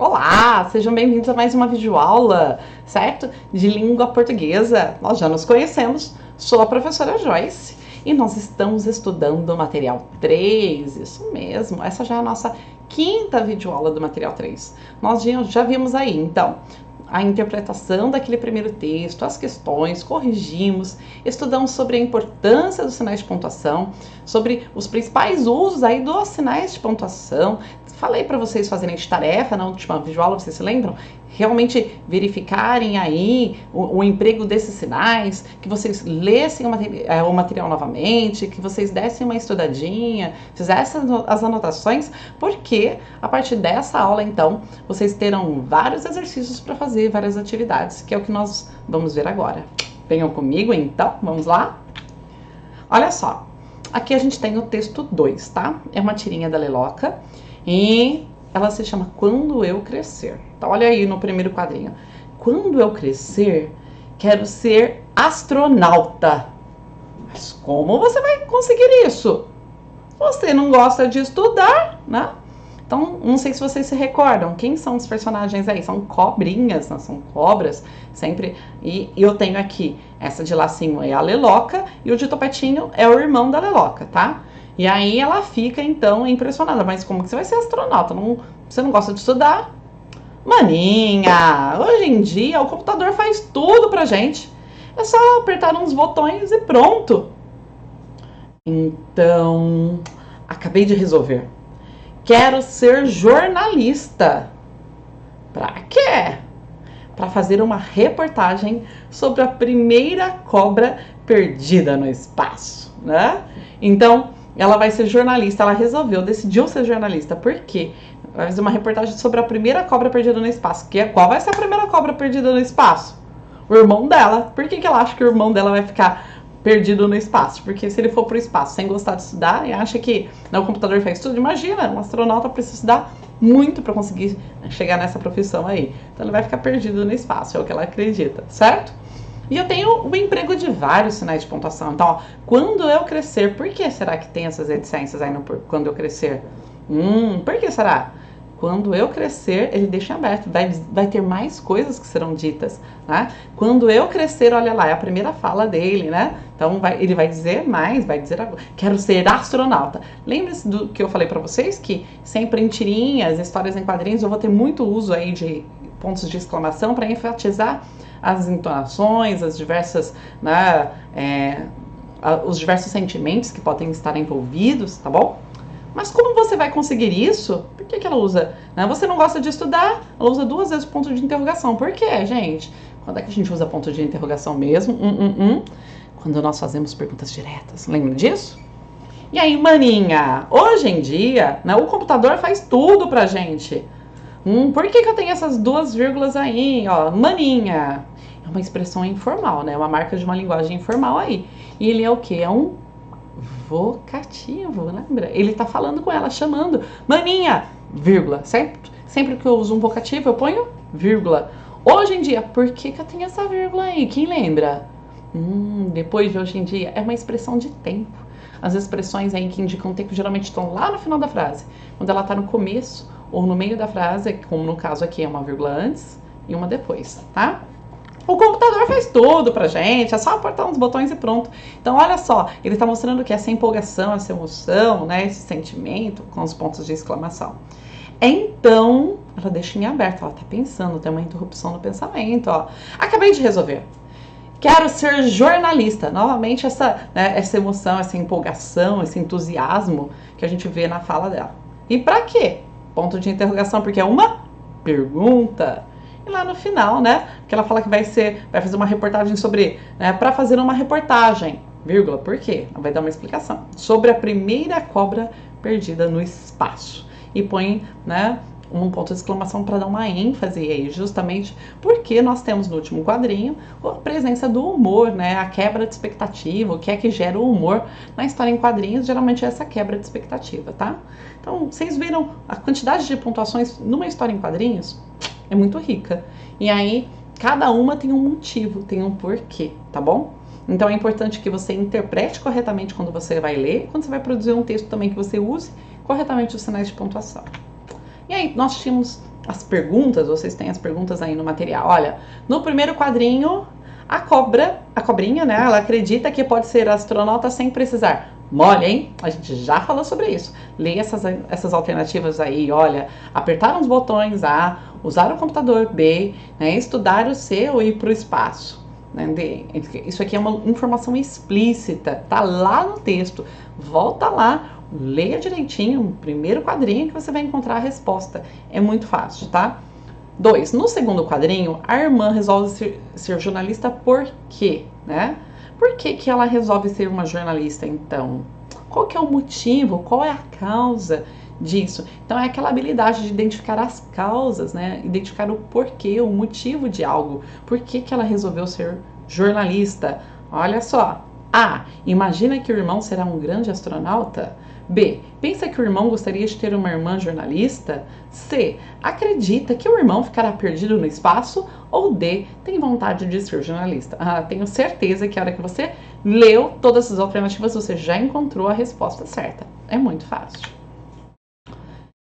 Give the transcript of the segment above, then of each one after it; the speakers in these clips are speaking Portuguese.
Olá, sejam bem-vindos a mais uma videoaula, certo? De língua portuguesa. Nós já nos conhecemos, sou a professora Joyce e nós estamos estudando o material 3, isso mesmo, essa já é a nossa quinta videoaula do material 3. Nós já vimos aí, então, a interpretação daquele primeiro texto, as questões, corrigimos, estudamos sobre a importância dos sinais de pontuação, sobre os principais usos aí dos sinais de pontuação. Falei para vocês fazerem de tarefa na última videoaula, vocês se lembram? Realmente verificarem aí o emprego desses sinais, que vocês lessem o material novamente, que vocês dessem uma estudadinha, fizessem as anotações, porque a partir dessa aula, então, vocês terão vários exercícios para fazer, várias atividades, que é o que nós vamos ver agora. Venham comigo, então, vamos lá? Olha só, aqui a gente tem o texto 2, tá? É uma tirinha da Leloca. E ela se chama Quando Eu Crescer. Então, olha aí no primeiro quadrinho. Quando eu crescer, quero ser astronauta. Mas como você vai conseguir isso? Você não gosta de estudar, né? Então, não sei se vocês se recordam. Quem são os personagens aí? São cobrinhas, né? São cobras, sempre. E eu tenho aqui, essa de lacinho é a Leloca e o de topetinho é o irmão da Leloca, tá? E aí ela fica, então, impressionada. Mas como que você vai ser astronauta? Você não gosta de estudar? Maninha, hoje em dia o computador faz tudo pra gente. É só apertar uns botões e pronto. Então, acabei de resolver. Quero ser jornalista. Pra quê? Para fazer uma reportagem sobre a primeira cobra perdida no espaço, né? Então, ela vai ser jornalista, ela decidiu ser jornalista. Por quê? Vai fazer uma reportagem sobre a primeira cobra perdida no espaço. Qual vai ser a primeira cobra perdida no espaço? O irmão dela. Por que ela acha que o irmão dela vai ficar perdido no espaço? Porque se ele for pro espaço sem gostar de estudar e acha que o computador faz tudo, imagina, um astronauta precisa estudar muito para conseguir chegar nessa profissão aí. Então ele vai ficar perdido no espaço, é o que ela acredita, certo? E eu tenho o emprego de vários sinais de pontuação. Então, ó, quando eu crescer, por que será que tem essas reticências aí no quando eu crescer? Por que será? Quando eu crescer, ele deixa aberto, vai ter mais coisas que serão ditas, né? Quando eu crescer, olha lá, é a primeira fala dele, né? Então, ele vai dizer mais, vai dizer, quero ser astronauta. Lembre-se do que eu falei para vocês, que sempre em tirinhas, histórias em quadrinhos, eu vou ter muito uso aí de pontos de exclamação para enfatizar as entonações, as diversas, né, os diversos sentimentos que podem estar envolvidos, tá bom? Mas como você vai conseguir isso? Por que ela usa? Né? Você não gosta de estudar? Ela usa 2 vezes o ponto de interrogação. Por quê, gente? Quando é que a gente usa ponto de interrogação mesmo? Quando nós fazemos perguntas diretas. Lembra disso? E aí, maninha, hoje em dia, né, o computador faz tudo pra gente. Por que eu tenho essas 2 vírgulas aí? Ó, maninha. É uma expressão informal, né? Uma marca de uma linguagem informal aí. E ele é o quê? É um vocativo, lembra? Ele tá falando com ela, chamando. Maninha, vírgula, certo? Sempre que eu uso um vocativo, eu ponho vírgula. Hoje em dia, por que eu tenho essa vírgula aí? Quem lembra? Depois de hoje em dia, é uma expressão de tempo. As expressões aí que indicam tempo geralmente estão lá no final da frase. Quando ela tá no começo ou no meio da frase, como no caso aqui é uma vírgula antes e uma depois, tá? O computador faz tudo pra gente, é só apertar uns botões e pronto. Então, olha só, ele tá mostrando que essa empolgação, essa emoção, né, esse sentimento com os pontos de exclamação. Então, ela deixa em aberto, ela tá pensando, tem uma interrupção no pensamento, ó. Acabei de resolver. Quero ser jornalista. Novamente, essa emoção, essa empolgação, esse entusiasmo que a gente vê na fala dela. E pra quê? Ponto de interrogação, porque é uma pergunta. E lá no final, né, que ela fala que vai fazer uma reportagem sobre, né, para fazer uma reportagem, vírgula, por quê? Ela vai dar uma explicação. Sobre a primeira cobra perdida no espaço. E põe, né, um ponto de exclamação para dar uma ênfase aí, justamente porque nós temos no último quadrinho a presença do humor, né, a quebra de expectativa, o que é que gera o humor na história em quadrinhos, geralmente é essa quebra de expectativa, tá? Então, vocês viram a quantidade de pontuações numa história em quadrinhos? É muito rica. E aí, cada uma tem um motivo, tem um porquê, tá bom? Então é importante que você interprete corretamente quando você vai ler, quando você vai produzir um texto também que você use corretamente os sinais de pontuação. E aí, nós tínhamos as perguntas, vocês têm as perguntas aí no material. Olha, no primeiro quadrinho, a cobrinha, né? Ela acredita que pode ser astronauta sem precisar. Mole, hein? A gente já falou sobre isso. Leia essas alternativas aí, olha. Apertar uns botões A, usar o computador B, né? Estudar o C ou ir para o espaço. Né? Isso aqui é uma informação explícita, tá lá no texto. Volta lá, leia direitinho o primeiro quadrinho que você vai encontrar a resposta. É muito fácil, tá? 2. No segundo quadrinho, a irmã resolve ser jornalista por quê? Né? Por que que ela resolve ser uma jornalista, então? Qual que é o motivo? Qual é a causa disso? Então, é aquela habilidade de identificar as causas, né? Identificar o porquê, o motivo de algo. Por que que ela resolveu ser jornalista? Olha só. A. Imagina que o irmão será um grande astronauta? B. Pensa que o irmão gostaria de ter uma irmã jornalista? C. Acredita que o irmão ficará perdido no espaço? Ou D. Tem vontade de ser jornalista? Tenho certeza que a hora que você leu todas as alternativas, você já encontrou a resposta certa. É muito fácil.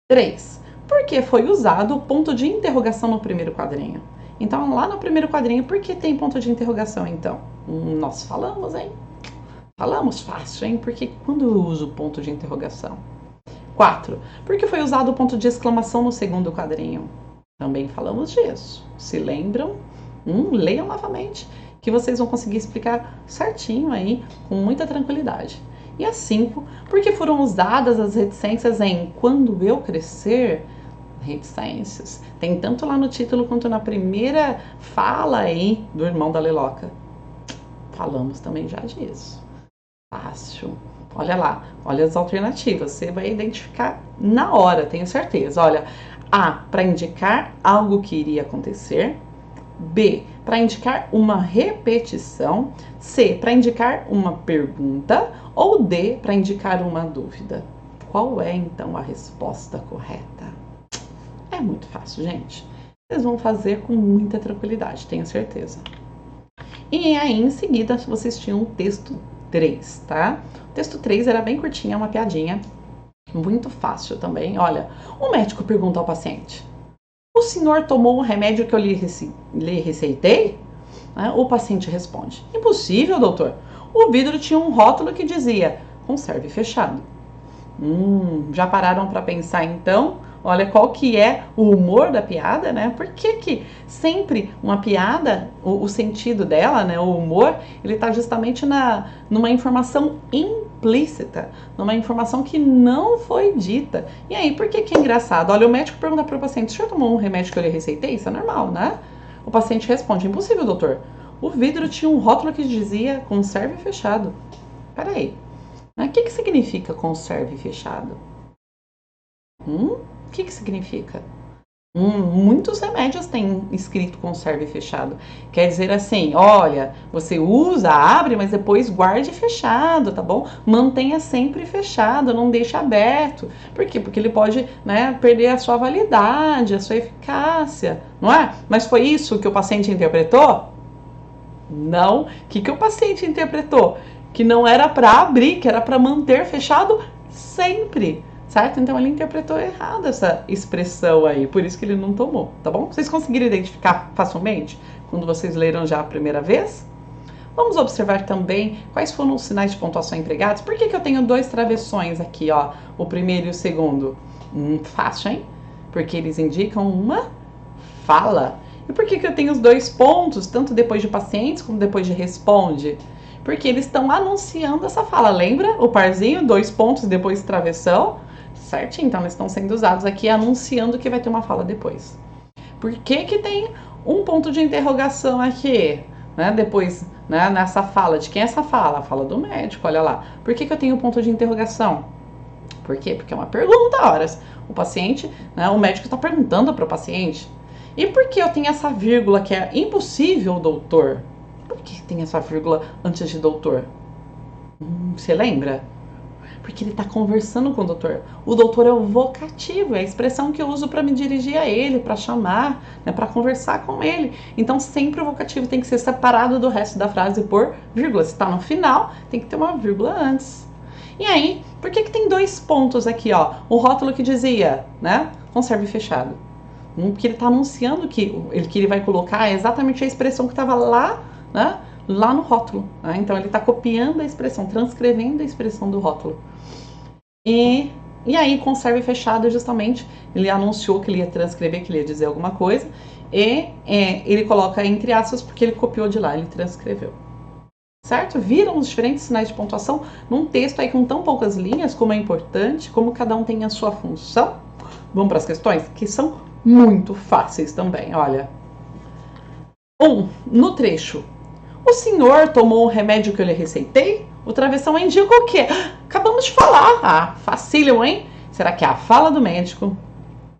3. Por que foi usado o ponto de interrogação no primeiro quadrinho? Então, lá no primeiro quadrinho, por que tem ponto de interrogação, então? Nós falamos, hein? Falamos fácil, hein? Porque quando eu uso o ponto de interrogação? 4. Por que foi usado o ponto de exclamação no segundo quadrinho? Também falamos disso. Se lembram? Leiam novamente, que vocês vão conseguir explicar certinho aí, com muita tranquilidade. E a 5. Por que foram usadas as reticências em Quando Eu Crescer? Reticências. Tem tanto lá no título quanto na primeira fala aí do irmão da Leloca. Falamos também já disso. Fácil. Olha lá, olha as alternativas. Você vai identificar na hora, tenho certeza. Olha, A, para indicar algo que iria acontecer. B, para indicar uma repetição. C, para indicar uma pergunta. Ou D, para indicar uma dúvida. Qual é, então, a resposta correta? É muito fácil, gente. Vocês vão fazer com muita tranquilidade, tenho certeza. E aí, em seguida, vocês tinham o texto 3, tá? O texto 3 era bem curtinho, é uma piadinha. Muito fácil também. Olha, o médico pergunta ao paciente: o senhor tomou o remédio que eu lhe receitei? O paciente responde: impossível, doutor. O vidro tinha um rótulo que dizia: conserve fechado. Já pararam para pensar então? Olha qual que é o humor da piada, né? Por que sempre uma piada, o sentido dela, né, o humor, ele tá justamente numa informação implícita, numa informação que não foi dita. E aí, por que é engraçado? Olha, o médico pergunta para o paciente: o senhor tomou um remédio que eu lhe receitei? Isso é normal, né? O paciente responde: impossível, doutor. O vidro tinha um rótulo que dizia: conserve fechado. Peraí, o que significa conserve fechado? O que significa? Muitos remédios têm escrito conserve fechado. Quer dizer assim, olha, você usa, abre, mas depois guarde fechado, tá bom? Mantenha sempre fechado, não deixe aberto. Por quê? Porque ele pode, né, perder a sua validade, a sua eficácia, não é? Mas foi isso que o paciente interpretou? Não. O que o paciente interpretou? Que não era para abrir, que era para manter fechado sempre. Certo? Então ele interpretou errado essa expressão aí, por isso que ele não tomou, tá bom? Vocês conseguiram identificar facilmente quando vocês leram já a primeira vez? Vamos observar também quais foram os sinais de pontuação empregados. Por que eu tenho dois travessões aqui, ó, o primeiro e o segundo? Fácil, hein? Porque eles indicam uma fala. E por que eu tenho os dois pontos, tanto depois de pacientes como depois de responde? Porque eles estão anunciando essa fala, lembra? O parzinho, dois pontos depois travessão. Certinho, então eles estão sendo usados aqui anunciando que vai ter uma fala depois. Por que tem um ponto de interrogação aqui, né? Depois, né, nessa fala, de quem é essa fala? A fala do médico, olha lá. Por que eu tenho um ponto de interrogação? Por quê? Porque é uma pergunta, horas. O paciente, né, o médico está perguntando para o paciente. E por que eu tenho essa vírgula que é impossível, doutor? Por que tem essa vírgula antes de doutor? Você lembra? Porque ele está conversando com o doutor. O doutor é o vocativo, é a expressão que eu uso para me dirigir a ele, para chamar, né, para conversar com ele. Então, sempre o vocativo tem que ser separado do resto da frase por vírgula. Se está no final, tem que ter uma vírgula antes. E aí, por que tem dois pontos aqui, ó? O rótulo que dizia, né, conserve fechado. Porque ele está anunciando que ele vai colocar exatamente a expressão que estava lá, né, lá no rótulo. Né? Então ele está copiando a expressão, transcrevendo a expressão do rótulo. E aí, conserve fechado, justamente, ele anunciou que ele ia transcrever, que ele ia dizer alguma coisa, e ele coloca entre aspas porque ele copiou de lá, ele transcreveu. Certo? Viram os diferentes sinais de pontuação num texto aí com tão poucas linhas, como é importante, como cada um tem a sua função? Vamos para as questões, que são muito fáceis também, olha. 1. No trecho. O senhor tomou o remédio que eu lhe receitei? O travessão indica o quê? Acabamos de falar. Ah, facílimo, hein? Será que é a fala do médico,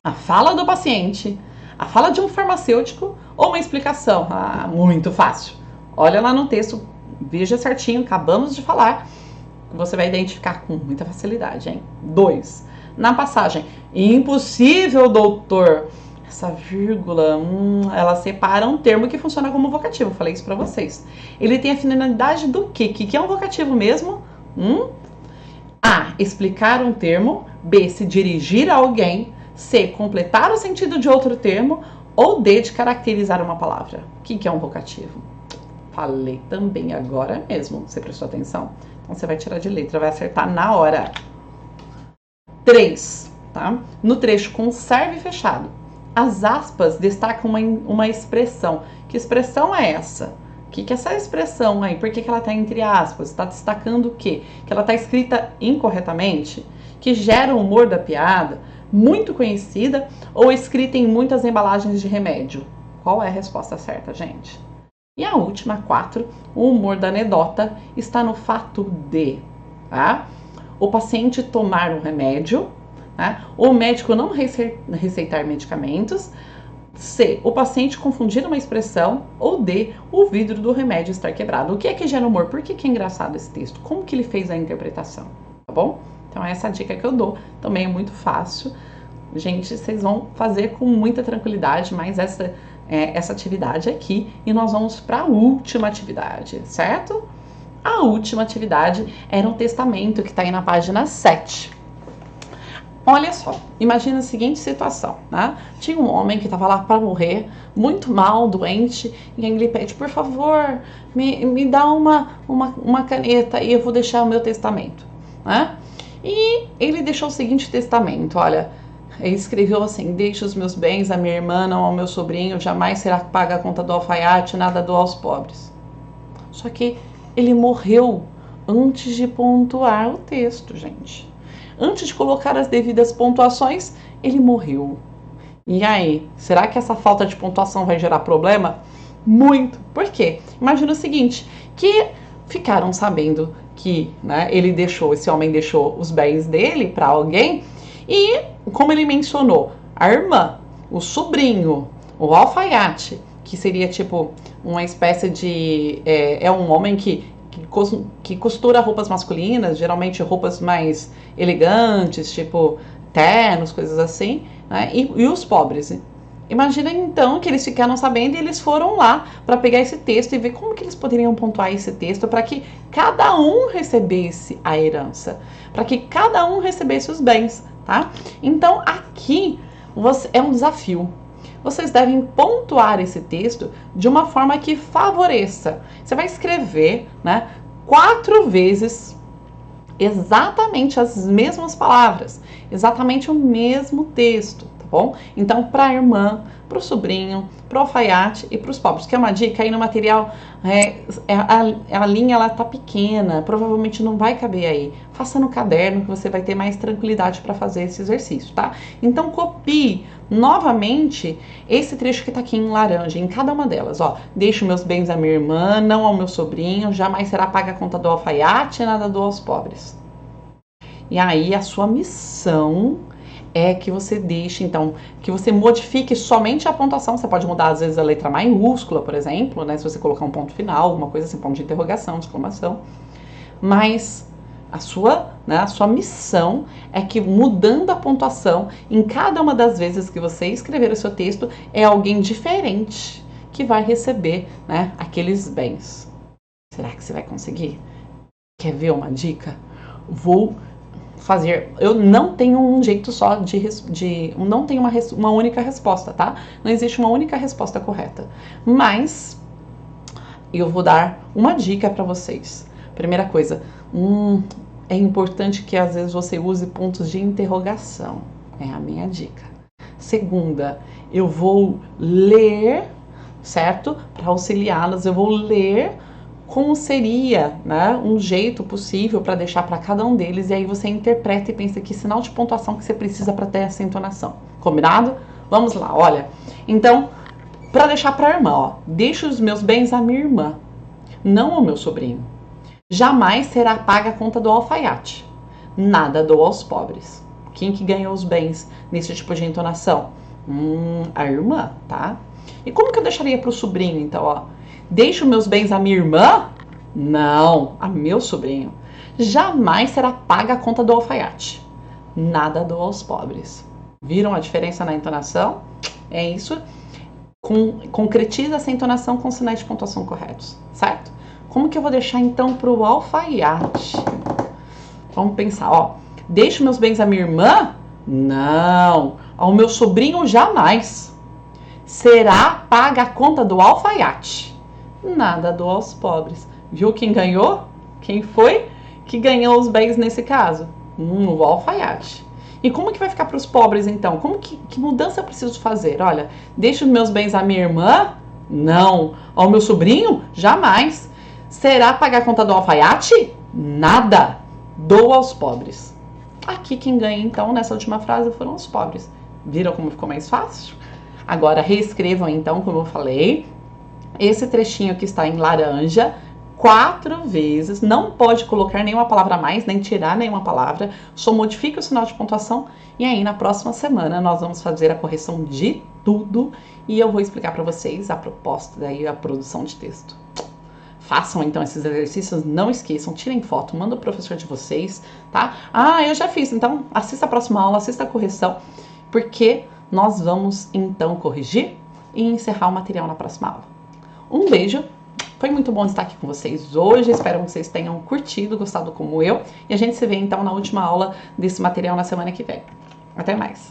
a fala do paciente, a fala de um farmacêutico ou uma explicação? Ah, muito fácil. Olha lá no texto, veja certinho, acabamos de falar. Você vai identificar com muita facilidade, hein? 2. Na passagem, impossível, doutor. Essa vírgula, ela separa um termo que funciona como vocativo. Falei isso pra vocês. Ele tem a finalidade do quê? O que é um vocativo mesmo? A. Explicar um termo. B. Se dirigir a alguém. C. Completar o sentido de outro termo. Ou D. De caracterizar uma palavra. O que é um vocativo? Falei também agora mesmo. Você prestou atenção? Então você vai tirar de letra, vai acertar na hora. 3. Tá? No trecho conserve fechado. As aspas destacam uma expressão. Que expressão é essa? O que é essa expressão aí? Por que ela está entre aspas? Está destacando o quê? Que ela está escrita incorretamente? Que gera o humor da piada? Muito conhecida ou escrita em muitas embalagens de remédio? Qual é a resposta certa, gente? E a última, 4. O humor da anedota está no fato de, tá? O paciente tomar um remédio, tá? O médico não receitar medicamentos. C. O paciente confundir uma expressão. Ou D. O vidro do remédio estar quebrado. O que é que gera humor? Por que é engraçado esse texto? Como que ele fez a interpretação? Tá bom? Então essa dica que eu dou também é muito fácil. Gente, vocês vão fazer com muita tranquilidade, mas essa atividade aqui. E nós vamos para a última atividade, certo? A última atividade era um testamento que está aí na página 7. Olha só, imagina a seguinte situação, né? Tinha um homem que estava lá para morrer, muito mal, doente, e ele pede, por favor, me dá uma caneta e eu vou deixar o meu testamento, né? E ele deixou o seguinte testamento, olha, ele escreveu assim, deixe os meus bens à minha irmã, não ao meu sobrinho, jamais será paga a conta do alfaiate, nada dou aos pobres. Só que ele morreu antes de pontuar o texto, gente. Antes de colocar as devidas pontuações, ele morreu. E aí, será que essa falta de pontuação vai gerar problema? Muito. Por quê? Imagina o seguinte, que ficaram sabendo que, né, esse homem deixou os bens dele para alguém e, como ele mencionou, a irmã, o sobrinho, o alfaiate, que seria tipo uma espécie de... é um homem que costura roupas masculinas, geralmente roupas mais elegantes, tipo ternos, coisas assim, né? E os pobres. Imagina então que eles ficaram sabendo e eles foram lá para pegar esse texto e ver como que eles poderiam pontuar esse texto para que cada um recebesse a herança, para que cada um recebesse os bens, tá? Então aqui é um desafio. Vocês devem pontuar esse texto de uma forma que favoreça. Você vai escrever, né, 4 vezes exatamente as mesmas palavras, exatamente o mesmo texto, tá bom? Então, para a irmã, para o sobrinho, para o alfaiate e para os pobres. Que é uma dica aí no material, a linha ela tá pequena, provavelmente não vai caber aí. Faça no caderno que você vai ter mais tranquilidade para fazer esse exercício, tá? Então, copie novamente esse trecho que tá aqui em laranja, em cada uma delas, ó. Deixo meus bens à minha irmã, não ao meu sobrinho, jamais será paga a conta do alfaiate, nada dou aos pobres. E aí a sua missão é que você deixe, então, que você modifique somente a pontuação. Você pode mudar, às vezes, a letra maiúscula, por exemplo, né? Se você colocar um ponto final, alguma coisa assim, ponto de interrogação, de exclamação. Mas a sua missão é que, mudando a pontuação, em cada uma das vezes que você escrever o seu texto, é alguém diferente que vai receber, né, aqueles bens. Será que você vai conseguir? Quer ver uma dica? Vou fazer. Eu não tenho um jeito só não tenho uma única resposta, tá? Não existe uma única resposta correta. Mas eu vou dar uma dica para vocês. Primeira coisa, é importante que às vezes você use pontos de interrogação. É a minha dica. Segunda, eu vou ler, certo? Para auxiliá-las, eu vou ler como seria, né, um jeito possível para deixar para cada um deles, e aí você interpreta e pensa que sinal de pontuação que você precisa para ter essa entonação. Combinado? Vamos lá, olha. Então, para deixar para a irmã, ó, deixo os meus bens à minha irmã, não ao meu sobrinho. Jamais será paga a conta do alfaiate. Nada dou aos pobres. Quem que ganhou os bens nesse tipo de entonação? A irmã, tá? E como que eu deixaria para o sobrinho, então, ó? Deixo meus bens à minha irmã? Não, a meu sobrinho. Jamais será paga a conta do alfaiate. Nada dou aos pobres. Viram a diferença na entonação? É isso. Concretiza essa entonação com sinais de pontuação corretos, certo? Como que eu vou deixar então para o alfaiate? Vamos pensar, ó. Deixo meus bens à minha irmã? Não. Ao meu sobrinho, jamais. Será paga a conta do alfaiate. Nada dou aos pobres. Viu quem ganhou? Quem foi que ganhou os bens nesse caso? O alfaiate. E como que vai ficar para os pobres então? Que mudança eu preciso fazer? Olha, deixo meus bens à minha irmã? Não. Ao meu sobrinho? Jamais. Será pagar a conta do alfaiate? Nada. Dou aos pobres. Aqui quem ganha então nessa última frase foram os pobres. Viram como ficou mais fácil? Agora reescrevam então, como eu falei, esse trechinho que está em laranja 4 vezes, não pode colocar nenhuma palavra a mais, nem tirar nenhuma palavra, só modifica o sinal de pontuação e aí na próxima semana nós vamos fazer a correção de tudo e eu vou explicar para vocês a proposta, daí a produção de texto. Façam então esses exercícios, não esqueçam, tirem foto, manda o professor de vocês, tá? Eu já fiz, então assista a próxima aula, assista a correção, porque nós vamos então corrigir e encerrar o material na próxima aula. Um beijo, foi muito bom estar aqui com vocês hoje, espero que vocês tenham curtido, gostado como eu, e a gente se vê então na última aula desse material na semana que vem. Até mais!